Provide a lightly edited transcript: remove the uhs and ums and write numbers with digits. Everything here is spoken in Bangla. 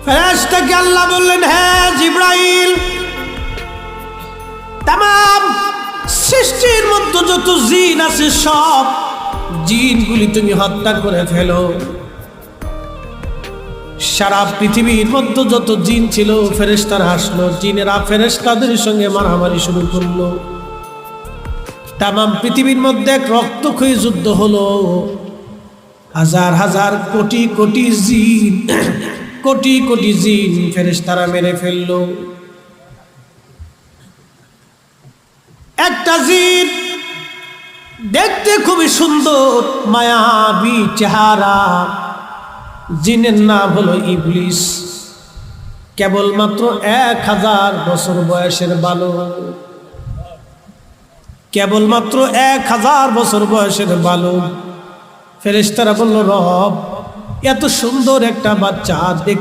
ফেরেশতাকে আল্লাহ বললেন, হ্যাঁ জিবরাইল, তামাম সৃষ্টির মধ্যে যত জিন আছে সব জিনগুলি তুমি হত্যা করে ফেলো। সারা পৃথিবীর মধ্যে যত জিন ছিল ফেরেশতারা আসলো, জিনেরা ফেরেশতাদের সঙ্গে মারামারি শুরু করলো। তামাম পৃথিবীর মধ্যে এক রক্তক্ষয়ী যুদ্ধ হলো। হাজার হাজার কোটি কোটি জিন, কোটি কোটি জিন ফেরেশতারা মেরে ফেললো। একটা জিন দেখতে খুবই সুন্দর, মায়াবী চেহারা, জিনের নাম হলো ইবলিস। কেবলমাত্র 1000 বছর বয়সের বালক, কেবলমাত্র 1000 বছর বয়সের বালক। ফেরেশতারা বলল, রব, এত সুন্দর একটা বাচ্চা দেখতে